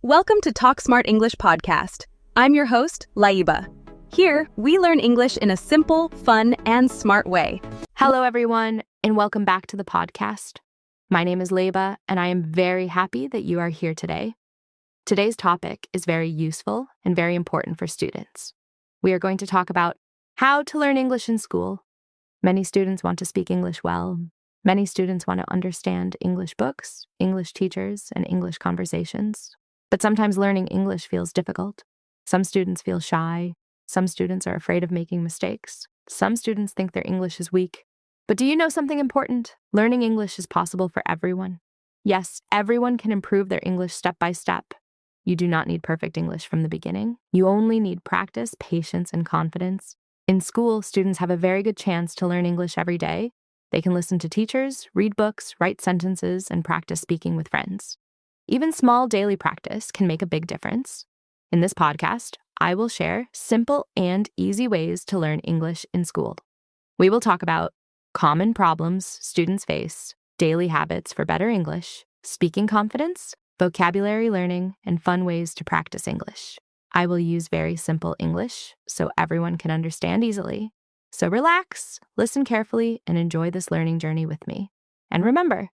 Welcome to Talk Smart English podcast. I'm your host, Laiba. Here, we learn English in a simple, fun, and smart way. Hello, everyone, and welcome back to the podcast. My name is Laiba, and I am very happy that you are here today. Today's topic is very useful and very important for students. We are going to talk about how to learn English in school. Many students want to speak English well. Many students want to understand English books, English teachers, and English conversations. But sometimes learning English feels difficult. Some students feel shy. Some students are afraid of making mistakes. Some students think their English is weak. But do you know something important? Learning English is possible for everyone. Yes, everyone can improve their English step by step. You do not need perfect English from the beginning. You only need practice, patience, and confidence. In school, students have a very good chance to learn English every day. They can listen to teachers, read books, write sentences, and practice speaking with friends. Even small daily practice can make a big difference. In this podcast, I will share simple and easy ways to learn English in school. We will talk about common problems students face, daily habits for better English, speaking confidence, vocabulary learning, and fun ways to practice English. I will use very simple English so everyone can understand easily. So relax, listen carefully, and enjoy this learning journey with me. And remember,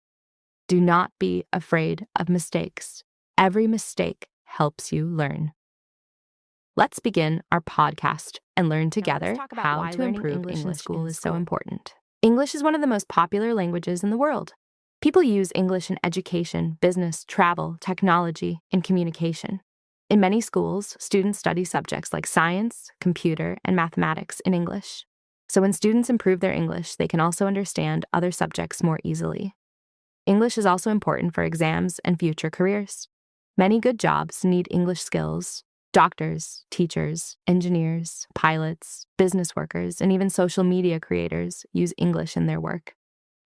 do not be afraid of mistakes. Every mistake helps you learn. Let's begin our podcast and learn together how to improve English in school is so important. English is one of the most popular languages in the world. People use English in education, business, travel, technology, and communication. In many schools, students study subjects like science, computer, and mathematics in English. So when students improve their English, they can also understand other subjects more easily. English is also important for exams and future careers. Many good jobs need English skills. Doctors, teachers, engineers, pilots, business workers, and even social media creators use English in their work.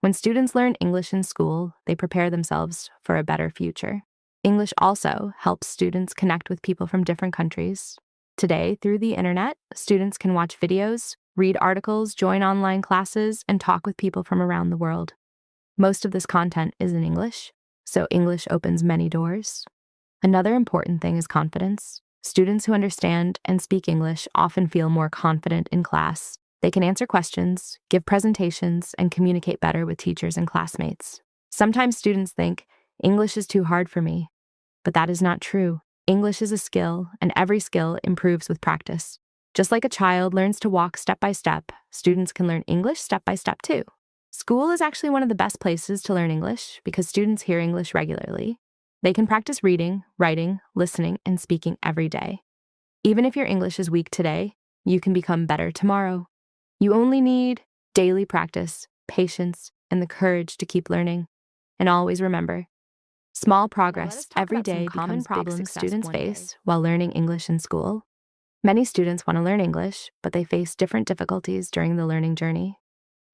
When students learn English in school, they prepare themselves for a better future. English also helps students connect with people from different countries. Today, through the internet, students can watch videos, read articles, join online classes, and talk with people from around the world. Most of this content is in English, so English opens many doors. Another important thing is confidence. Students who understand and speak English often feel more confident in class. They can answer questions, give presentations, and communicate better with teachers and classmates. Sometimes students think, English is too hard for me, but that is not true. English is a skill, and every skill improves with practice. Just like a child learns to walk step by step, students can learn English step by step too. School is actually one of the best places to learn English because students hear English regularly. They can practice reading, writing, listening, and speaking every day. Even if your English is weak today, you can become better tomorrow. You only need daily practice, patience, and the courage to keep learning. And always remember, small progress every day becomes problems students face while learning English in school. Many students want to learn English, but they face different difficulties during the learning journey.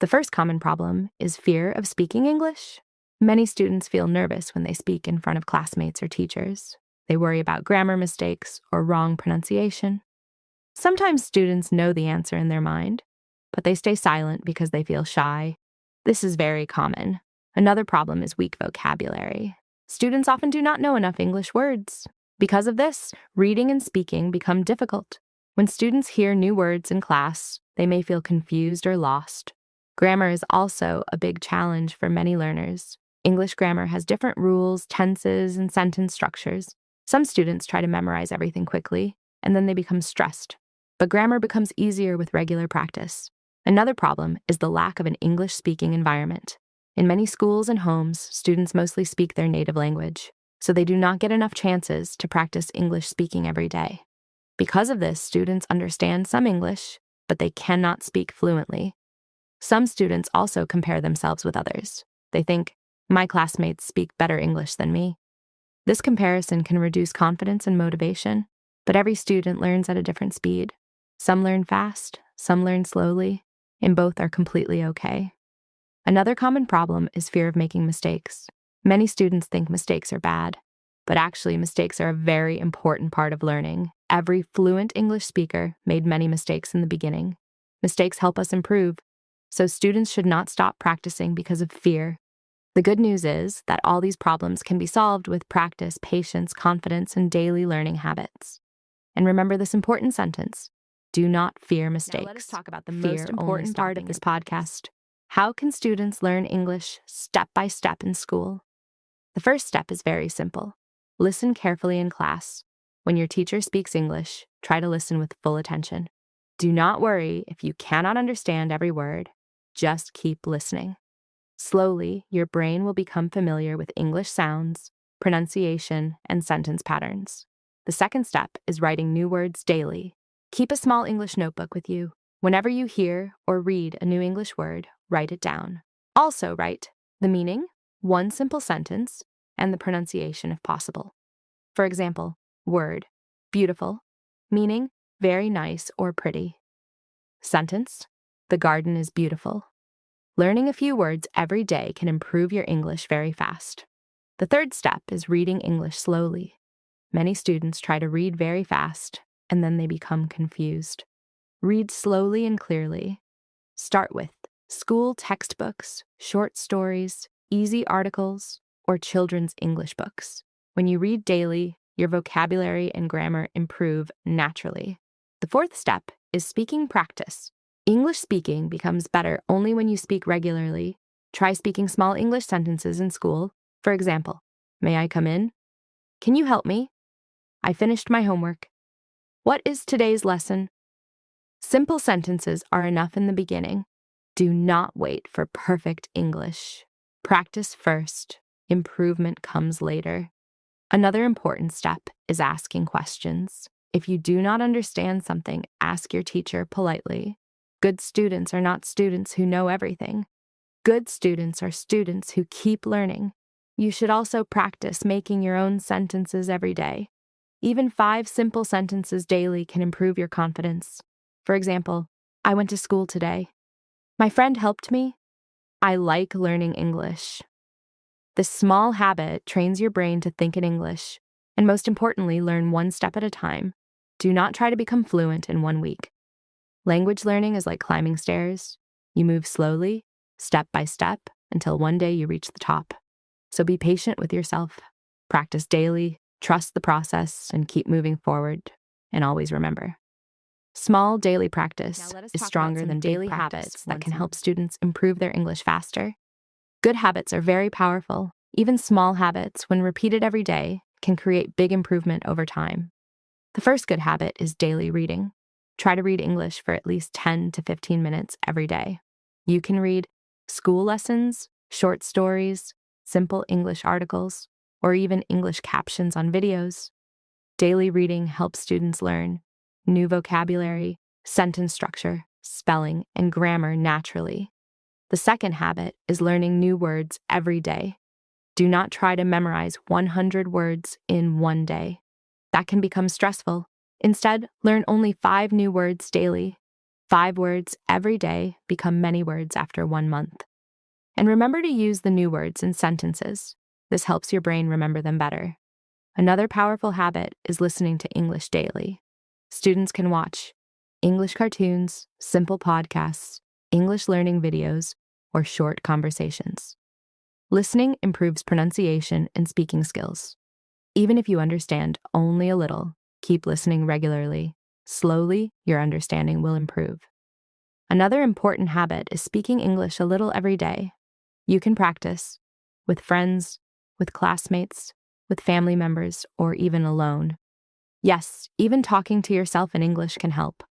The first common problem is fear of speaking English. Many students feel nervous when they speak in front of classmates or teachers. They worry about grammar mistakes or wrong pronunciation. Sometimes students know the answer in their mind, but they stay silent because they feel shy. This is very common. Another problem is weak vocabulary. Students often do not know enough English words. Because of this, reading and speaking become difficult. When students hear new words in class, they may feel confused or lost. Grammar is also a big challenge for many learners. English grammar has different rules, tenses, and sentence structures. Some students try to memorize everything quickly, and then they become stressed. But grammar becomes easier with regular practice. Another problem is the lack of an English-speaking environment. In many schools and homes, students mostly speak their native language, so they do not get enough chances to practice English speaking every day. Because of this, students understand some English, but they cannot speak fluently. Some students also compare themselves with others. They think, my classmates speak better English than me. This comparison can reduce confidence and motivation, but every student learns at a different speed. Some learn fast, some learn slowly, and both are completely okay. Another common problem is fear of making mistakes. Many students think mistakes are bad, but actually mistakes are a very important part of learning. Every fluent English speaker made many mistakes in the beginning. Mistakes help us improve, so students should not stop practicing because of fear. The good news is that all these problems can be solved with practice, patience, confidence, and daily learning habits. And remember this important sentence: do not fear mistakes. Now let us talk about the Fear most important part of this podcast. How can students learn English step by step in school? The first step is very simple. Listen carefully in class. When your teacher speaks English, try to listen with full attention. Do not worry if you cannot understand every word. Just keep listening. Slowly, your brain will become familiar with English sounds, pronunciation, and sentence patterns. The second step is writing new words daily. Keep a small English notebook with you. Whenever you hear or read a new English word, write it down. Also write the meaning, one simple sentence, and the pronunciation if possible. For example, word, beautiful, meaning very nice or pretty. Sentence, the garden is beautiful. Learning a few words every day can improve your English very fast. The third step is reading English slowly. Many students try to read very fast, and then they become confused. Read slowly and clearly. Start with school textbooks, short stories, easy articles, or children's English books. When you read daily, your vocabulary and grammar improve naturally. The fourth step is speaking practice. English speaking becomes better only when you speak regularly. Try speaking small English sentences in school. For example, may I come in? Can you help me? I finished my homework. What is today's lesson? Simple sentences are enough in the beginning. Do not wait for perfect English. Practice first. Improvement comes later. Another important step is asking questions. If you do not understand something, ask your teacher politely. Good students are not students who know everything. Good students are students who keep learning. You should also practice making your own sentences every day. Even 5 simple sentences daily can improve your confidence. For example, I went to school today. My friend helped me. I like learning English. This small habit trains your brain to think in English, and most importantly, learn one step at a time. Do not try to become fluent in 1 week. Language learning is like climbing stairs. You move slowly, step by step, until one day you reach the top. So be patient with yourself. Practice daily, trust the process, and keep moving forward. And always remember, small daily practice is stronger than daily habits that can help students improve their English faster. Good habits are very powerful. Even small habits, when repeated every day, can create big improvement over time. The first good habit is daily reading. Try to read English for at least 10 to 15 minutes every day. You can read school lessons, short stories, simple English articles, or even English captions on videos. Daily reading helps students learn new vocabulary, sentence structure, spelling, and grammar naturally. The second habit is learning new words every day. Do not try to memorize 100 words in 1 day. That can become stressful. Instead, learn only 5 new words daily. 5 words every day become many words after 1 month. And remember to use the new words in sentences. This helps your brain remember them better. Another powerful habit is listening to English daily. Students can watch English cartoons, simple podcasts, English learning videos, or short conversations. Listening improves pronunciation and speaking skills. Even if you understand only a little, keep listening regularly. Slowly, your understanding will improve. Another important habit is speaking English a little every day. You can practice with friends, with classmates, with family members, or even alone. Yes, even talking to yourself in English can help.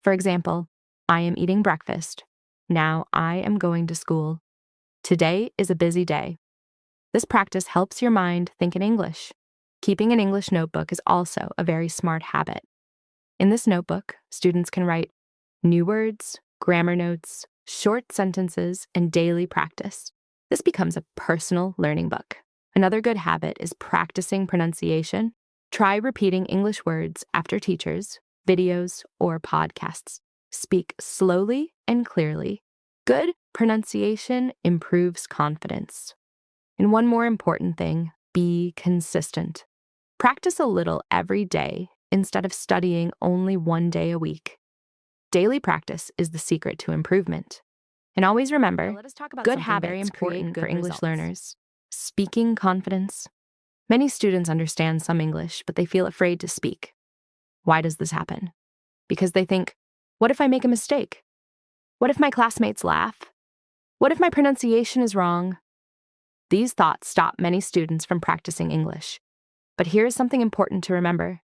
For example, I am eating breakfast. Now I am going to school. Today is a busy day. This practice helps your mind think in English. Keeping an English notebook is also a very smart habit. In this notebook, students can write new words, grammar notes, short sentences, and daily practice. This becomes a personal learning book. Another good habit is practicing pronunciation. Try repeating English words after teachers, videos, or podcasts. Speak slowly and clearly. Good pronunciation improves confidence. And one more important thing, be consistent. Practice a little every day instead of studying only 1 day a week. Daily practice is the secret to improvement. And always remember, Now let us talk about good something habits very create important good for English results. learners. Speaking confidence. Many students understand some English, but they feel afraid to speak. Why does this happen? Because they think, what if I make a mistake? What if my classmates laugh? What if my pronunciation is wrong? These thoughts stop many students from practicing English. But here is something important to remember.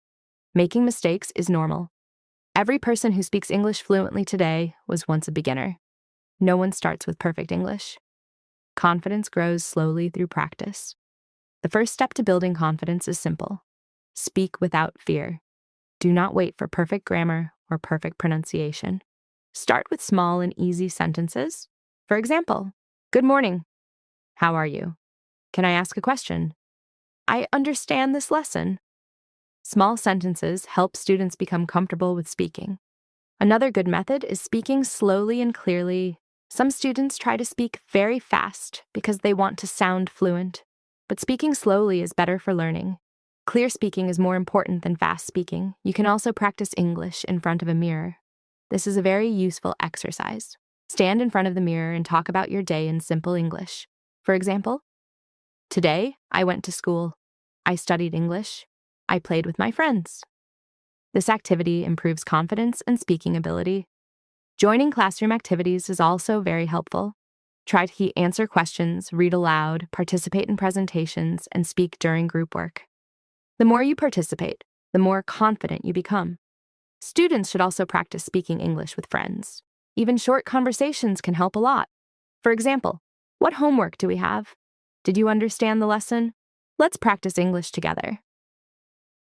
Making mistakes is normal. Every person who speaks English fluently today was once a beginner. No one starts with perfect English. Confidence grows slowly through practice. The first step to building confidence is simple. Speak without fear. Do not wait for perfect grammar or perfect pronunciation. Start with small and easy sentences. For example, good morning. How are you? Can I ask a question? I understand this lesson. Small sentences help students become comfortable with speaking. Another good method is speaking slowly and clearly. Some students try to speak very fast because they want to sound fluent, but speaking slowly is better for learning. Clear speaking is more important than fast speaking. You can also practice English in front of a mirror. This is a very useful exercise. Stand in front of the mirror and talk about your day in simple English. For example, today I went to school. I studied English. I played with my friends. This activity improves confidence and speaking ability. Joining classroom activities is also very helpful. Try to answer questions, read aloud, participate in presentations, and speak during group work. The more you participate, the more confident you become. Students should also practice speaking English with friends. Even short conversations can help a lot. For example, what homework do we have? Did you understand the lesson? Let's practice English together.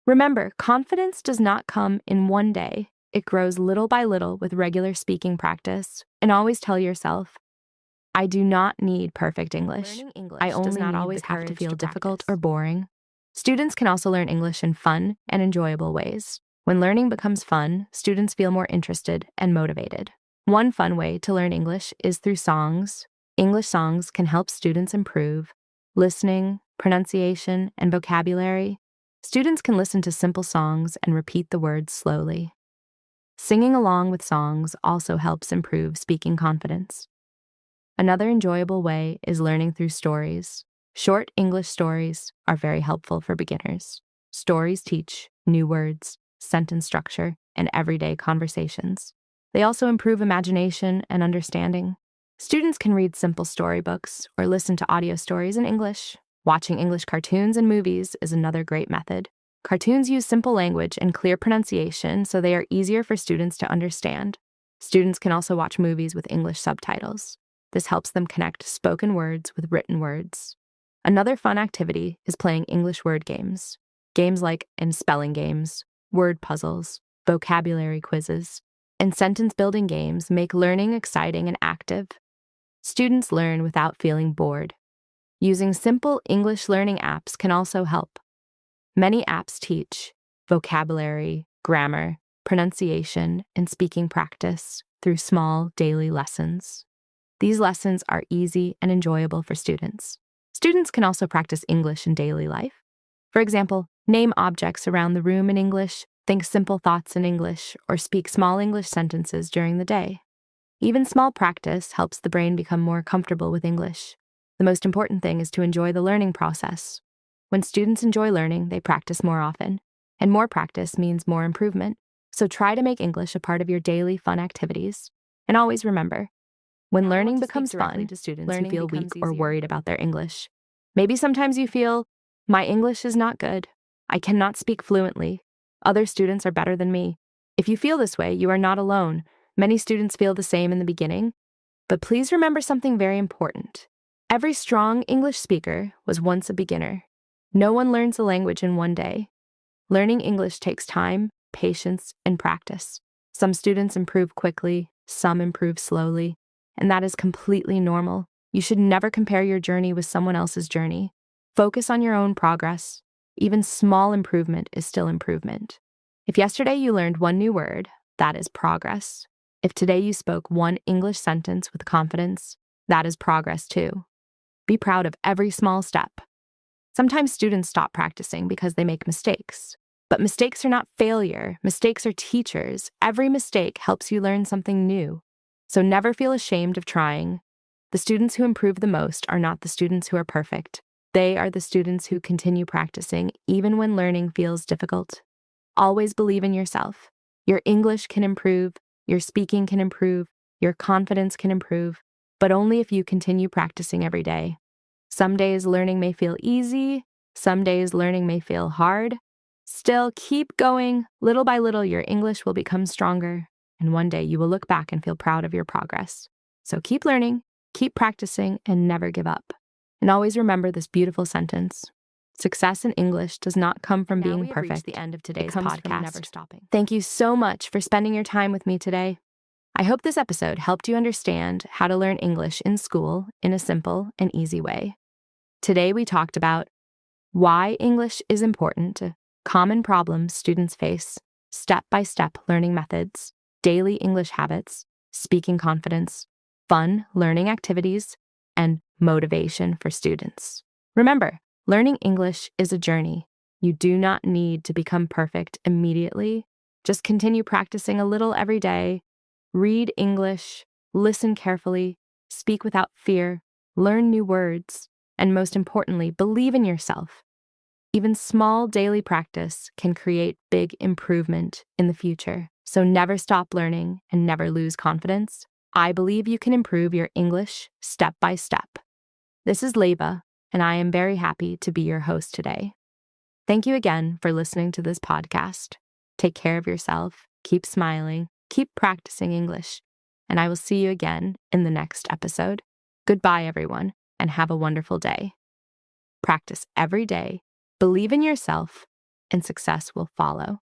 Remember, confidence does not come in one day. It grows little by little with regular speaking practice. And always tell yourself, I do not need perfect English. Learning English I does only not need always the have to courage feel difficult practice. or boring. Students can also learn English in fun and enjoyable ways. When learning becomes fun, students feel more interested and motivated. One fun way to learn English is through songs. English songs can help students improve listening, pronunciation, and vocabulary. Students can listen to simple songs and repeat the words slowly. Singing along with songs also helps improve speaking confidence. Another enjoyable way is learning through stories. Short English stories are very helpful for beginners. Stories teach new words, sentence structure, and everyday conversations. They also improve imagination and understanding. Students can read simple storybooks or listen to audio stories in English. Watching English cartoons and movies is another great method. Cartoons use simple language and clear pronunciation, so they are easier for students to understand. Students can also watch movies with English subtitles. This helps them connect spoken words with written words. Another fun activity is playing English word games. Games like spelling games, word puzzles, vocabulary quizzes, and sentence-building games make learning exciting and active. Students learn without feeling bored. Using simple English learning apps can also help. Many apps teach vocabulary, grammar, pronunciation, and speaking practice through small daily lessons. These lessons are easy and enjoyable for students. Students can also practice English in daily life. For example, name objects around the room in English, think simple thoughts in English, or speak small English sentences during the day. Even small practice helps the brain become more comfortable with English. The most important thing is to enjoy the learning process. When students enjoy learning, they practice more often, and more practice means more improvement. So try to make English a part of your daily fun activities. And always remember, when Now I want learning to speak becomes directly fun, to students who learning feel becomes weak or easier. worried about their English. Maybe sometimes you feel, my English is not good. I cannot speak fluently. Other students are better than me. If you feel this way, you are not alone. Many students feel the same in the beginning. But please remember something very important. Every strong English speaker was once a beginner. No one learns a language in one day. Learning English takes time, patience, and practice. Some students improve quickly, some improve slowly, and that is completely normal. You should never compare your journey with someone else's journey. Focus on your own progress. Even small improvement is still improvement. If yesterday you learned one new word, that is progress. If today you spoke one English sentence with confidence, that is progress too. Be proud of every small step. Sometimes students stop practicing because they make mistakes. But mistakes are not failure. Mistakes are teachers. Every mistake helps you learn something new. So never feel ashamed of trying. The students who improve the most are not the students who are perfect. They are the students who continue practicing even when learning feels difficult. Always believe in yourself. Your English can improve, your speaking can improve, your confidence can improve, but only if you continue practicing every day. Some days learning may feel easy, some days learning may feel hard. Still, keep going. Little by little, your English will become stronger, and one day you will look back and feel proud of your progress. So keep learning, keep practicing, and never give up. And always remember this beautiful sentence. Success in English does not come from being perfect. Reached the end of today's It comes podcast. from never stopping. Thank you so much for spending your time with me today. I hope this episode helped you understand how to learn English in school in a simple and easy way. Today we talked about why English is important, common problems students face, step-by-step learning methods, daily English habits, speaking confidence, fun learning activities, and motivation for students. Remember, learning English is a journey. You do not need to become perfect immediately. Just continue practicing a little every day. Read English, listen carefully, speak without fear, learn new words, and most importantly, believe in yourself. Even small daily practice can create big improvement in the future. So never stop learning and never lose confidence. I believe you can improve your English step by step. This is Leba, and I am very happy to be your host today. Thank you again for listening to this podcast. Take care of yourself, keep smiling, keep practicing English, and I will see you again in the next episode. Goodbye, everyone, and have a wonderful day. Practice every day, believe in yourself, and success will follow.